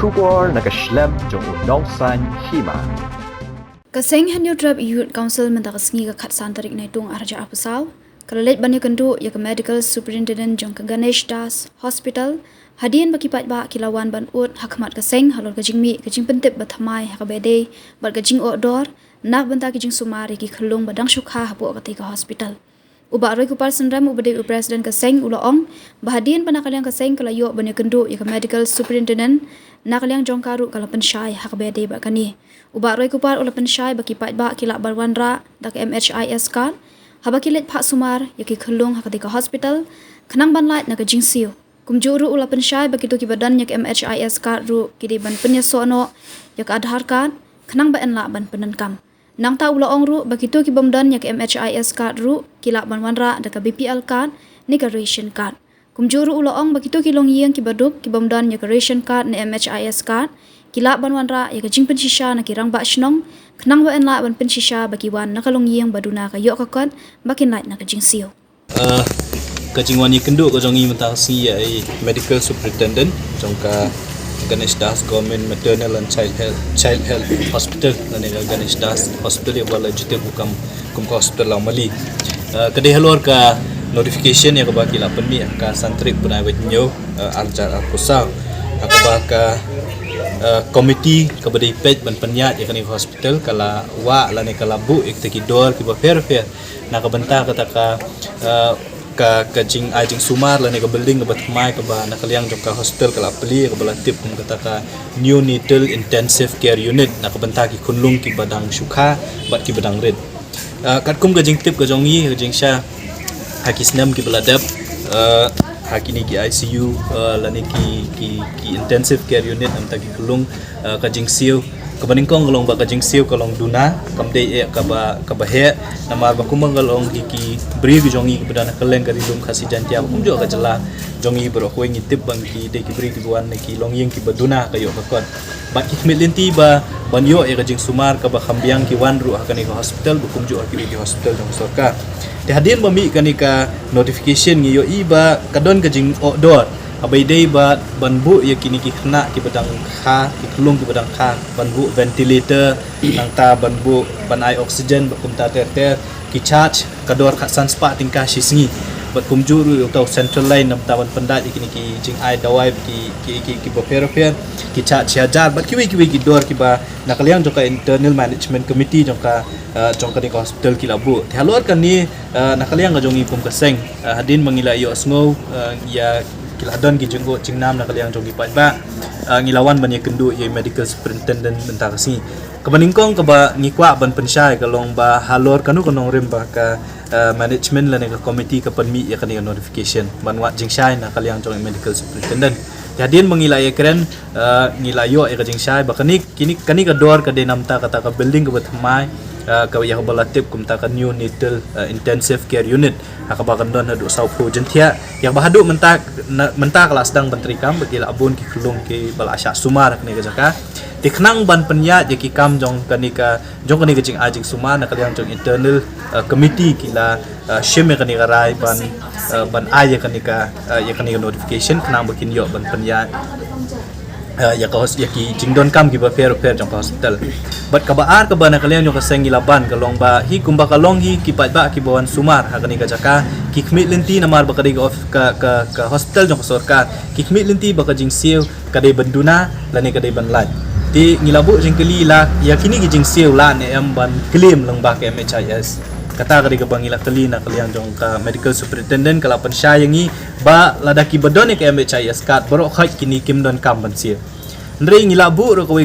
Shubor nakaslem jong unausan hima. Kaseng Hanyo Drab Youth Council mendakas ngi ka khat santarik na itong arja apusal. Kalalit banyo kendu ya medical superintendent jong ka Ganesh Das Hospital. Hadian bakipat ba kilawan ban ut hakmat kaseng halor kajing mi kajing pentip bathamai hakabede bat kajing odor nak banta kajing sumari ki khalung badang shukha hapu ka hospital. Uba roy kupar sendram ubade presiden kaseng ulaong bahadian panakaliang kaseng kalayo banyo kendu ya medical superintendent nakaliang jongkaru kala pensyai hakabede ba kani. Uba roy kupar ula pensyai bakipat ba kilak barwanra dak MHIS card habakilit pak sumar ya ki khalung ka hospital khanang banlait na kajing siu. Kumjuru ula pensyai bakitu ki badan yak MHIS card ru kidi ban penyasono yak Aadhaar card khanang ba enla ban penankam. Nang ta ula ongru bakitu ki bamdan yak MHIS card ru kilak ban wanra dak BPL card ni ka ration card. Kumjuru ula ong bakitu ki longyeng ki baduk ki bamdan yak ration card ni MHIS card kilak ban wanra yak jing pensisya na kirang ba shnong khanang ba enla ban pensisya bakiwan nakalongyeng baduna ka yok kakot bakin light na ka jing siu. Kajing wani kendu kajongi mentasi ai medical superintendent jongka Ganesh Das Government Maternal and Child Health Hospital nane Ganesh Das Hospital ya wala jute bukam hospital Mali. Kadai halor ka notification ya kabaki la penmi ka santrik punai wenyo arjar pusau akabaka komiti kabadai pej ban penyat ya kani hospital kala wa lane kala bu iktaki dor ki ba fair na kabenta kataka kajing ajing sumar la nega building ke batmai ke ba nakaliang jongka hostel kala peli ke bala tip kum kata neonatal intensive care unit nak benta ki kunlung ki badang shukha bat ki badang red kat kum kajing tip ke jongi kajing sha hakisnam ki bala dap hakini ki ICU la ne ki intensive care unit am ta ki kunlung kajing siu kabaningkong kalong ba kajing siu kalong duna kamde e kaba he namar ba kumang kalong ki bri jongi kepada kaleng kari lum khasi jantia kum jo ka jela jongi bro ko ngi tip bang ki de ki bri ki buan ki long yeng ki baduna kayo kakon ba ki milinti ba banyo e kajing sumar ka ba khambiang ki wan ru hakani ka hospital bukum jo ki hospital jong sorka te hadin bami kani ka notification ngi yo iba kadon kajing odor abai dei ba banbu ya kini ki khna ki badang kha ki klung ki badang kha banbu ventilator nang ta banbu banai oksigen bakum ta ter ki charge kador kha sanspa tingkah sisngi bat kumjuru utau central line nam tawan pendat kini ki jing ai dawai ki bopero ki charge hajar bat ki dor ki ba nakaliang joka internal management committee joka di hospital ki labu halor kan ni nakaliang jongi pum kaseng hadin mangila yo sngo ya kiladon ki jenggo jingnam na kaliang jogi pat ba ngilawan ban ye kendu ye medical superintendent bentar si kebaningkong ke ba ngikwa ban pensyai kalong ba halor kanu kanong rim ba ka management la ne ka committee ka panmi ya kani notification ban wat jingshai na kaliang jong medical superintendent jadin mengila ye keren ngilayo ye ka jingshai ba kani kani ka dor ka denamta kata ka building ka batmai ka ya balatip kum ta ka neonatal intensive care unit akabakan don hadu saupo jentia yang bahadu mentak kelas sedang menteri kam bagi abun ki kelung ki bal asya sumar kini ka jaka tiknang ban penyat je ki kam jong kani jing ajing sumar na kaliang jong internal committee kila shim kani ka rai ban ay kani ka notification kenang bakin yo ban penyat ya ki jingdon kam ki ba fair jong hospital bat ka baar ka ba na kalian yo ka sengilaban ka long ba hi kumba ka long hi ki pat ba ki bawan sumar ha kani ka jaka ki khmit linti namar ba ka ka hospital jong sorkar ki khmit linti ba ka jing siu ka dei banduna la ne ka dei ban lat ti ngilabu jing keli la ya kini ki jing siu la ne am ban claim lang ba ka MHIS kata ka ka bangila kali na kalian jong ka medical superintendent kala pensyayangi ba ladaki badon ka MHIS card baro khaj kini kimdon kam ban sia ndre ngilabu ro ko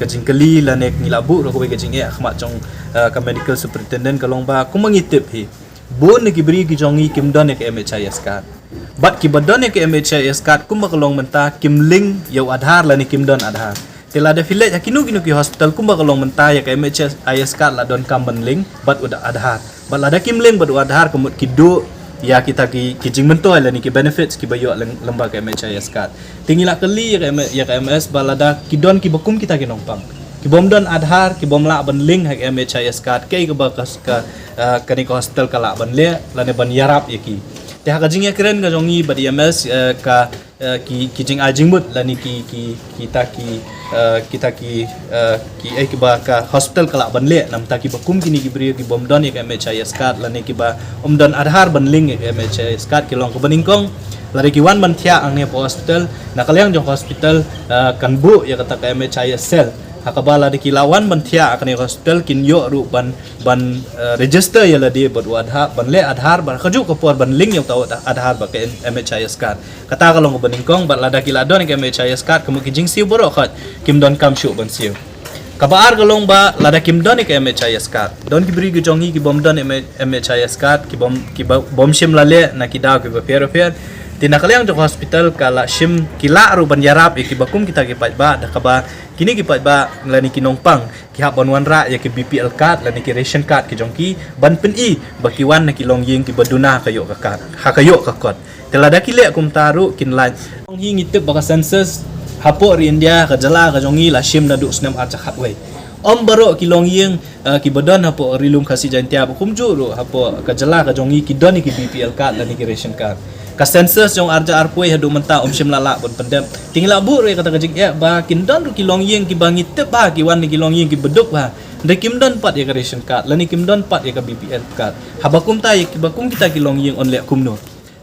ka jingkeli la nek ngilabu ro ko ga jing khmat jong ka medical superintendent kalong ba kumangitip hi bon ki bri ki jongi kimdon ka MHIS card bat ki badon ka MHIS card kumakalong menta kimling yau Aadhaar la ni kimdon Aadhaar tela ada village kinu ki hospital kumba kalong menta ya ka MHIS card la don kam link bat udah Aadhaar bat la da kimling bat Aadhaar kumut kidu ya kita ki jing mentoi la ni ki benefits ki bayo lembaga MHIS card tingila keli ya ka MS balada ki don ki bakum kita ki nongpang ki bom don Aadhaar ki bom la ban link ha MHIS card ke ba ka kani ko hospital kala ban le la ne ban yarap ya ki te ha ka jing ya keren ga jongi ba MS ka ki jing ajing mut la ni kita ki ba ka hospital kala ban le nam ta ki bakum kini ki bri ki bom don ek MHIS card la ni ki ba don adhar ban link ek MHIS card ki long ko baningkong la ki wan ban thia ang ne po hospital na kalyang jong hospital kan bu ya kata ka MHIS cell hakabala di kilawan ban thia akani hospital kin yo ru ban register ya la di bot adhar ban le adhar ban khaju ko por ban link yo taw adhar ba ke MHIS card kata kalong ko baningkong ba lada kiladon ke MHIS card kamu kijing siu boro khat kim don kam shu ban siu kabaar kalong ba lada kim don ke MHIS card don ki bri gi jongi ki bom don MHIS card ki bom shim la le na ki da ki ba fer tinakaliang jong hospital kala shim kila ru ban yarap ki bakum kita ki ba da kaba kini ki ba lani ki nongpang ki hap ban ra ya ki BPL card lani ki ration card ki jongki ban pen i baki wan na ki long ying ki baduna kayo ka card ha kayo ka kot telada ki le kum taru kin lan long ying itep baka census hapo ri India ka jala ka jongi la shim na du snam a chakhat we om baro ki long ying ki badon hapo rilum khasi jantia bakum ju ru hapo ka jala ka jongi ki doni ki BPL card lani ki ration card ka census jong arja arpoi hadu menta shim lala bon pendem tingla bu re kata kajik ya ba kindon ru ki long ying ki bangi te ba ki wan ki long ying ki beduk ba de kim don pat ya ka ration card lani kim don pat ya ka BPL card habakum ta ki bakum kita ki long ying on le kumno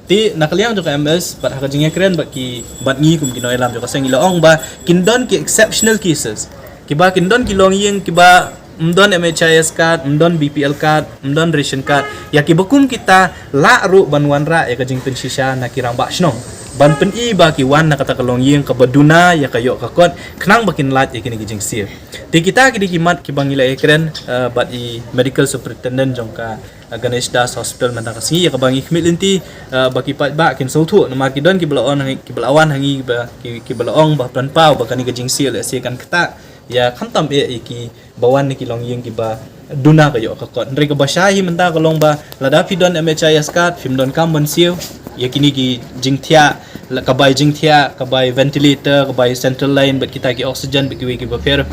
ti nakaliang jo ka MS pat ha kajing kren ba ki bat ngi kum ki no elam jo ka seng ilaong ba kindon ki exceptional cases ki ba kindon ki long ying ki ba mdon MHIS card, mdon BPL card, mdon ration card. Ya ki bakum kita la ru banwan ra ya kajing pensisya na kirang bak snong. Ban pen i ba ki wan na kata kalong yeng ka baduna ya kayo ka kot knang bakin lat ya kini kijing sir. Ti kita ki dikimat ki bangila ekren bat i medical superintendent jong ka Ganesh Das Hospital Mentang Kasngi ya ka bangi khmit linti baki pat ba kin sautu na ki don ki belawan hangi ba ki belaong ba plan pau ba kani kijing sir le se kan kata ya khantam ki bawan ni kilong yeng ki ba duna kayo ka kot ndre ka basyahi menta kalong ba lada pidon MHIS card film don kam bonsiu ya kini ki jingthia kabay ventilator kabay central line bet kita ki oxygen bet ki ba fair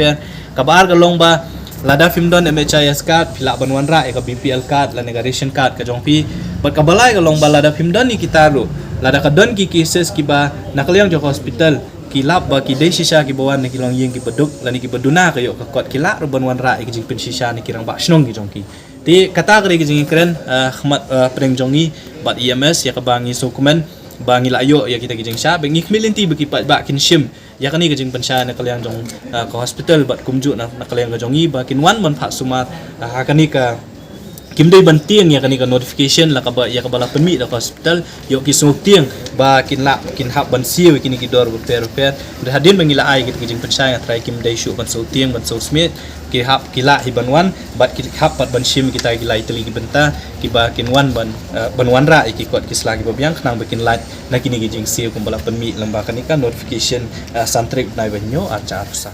kabar kalong ba lada film don MHIS card pila banwan ra ka BPL card la ration card ka jongpi bet kabalai kalong ba lada film don ni kita ru lada ka don ki cases ki ba nakaliang jo hospital kilap ba ki dei sisa ki bawan ni kilong yeng ki beduk lani ki beduna kayo ka kot kila ruban wan ra ki jing pen sisa ni kirang ba snong ki jongki ti kata kri ki jing kren khmat preng jongi bat EMS ya ka bangi dokumen bangi layo ya kita ki jing sha bangi khmilinti baki pat ba kin shim ya kani ki jing pen sha na kalyang jong ka hospital bat kumju na kalyang ka jongi ba kin wan man pha sumat ha kani ka kimdai bantiang ya kani ka notification la ka ba ya ka bala permit la hospital yo ki sung tiang ba kin hab ban siu kini ki dor per de hadin bangila ai ki jing pensai try kimdai shu ban so tiang ban so smith ki hab kila hi ban wan bat ki hab pat ban shim kita ki lai teli ki benta ki ba kin wan ban wan ra ki kot ki slagi babyang knang bakin lat na kini ki jing siu kum bala permit lamba kani ka notification santrik nai banyo arca arsa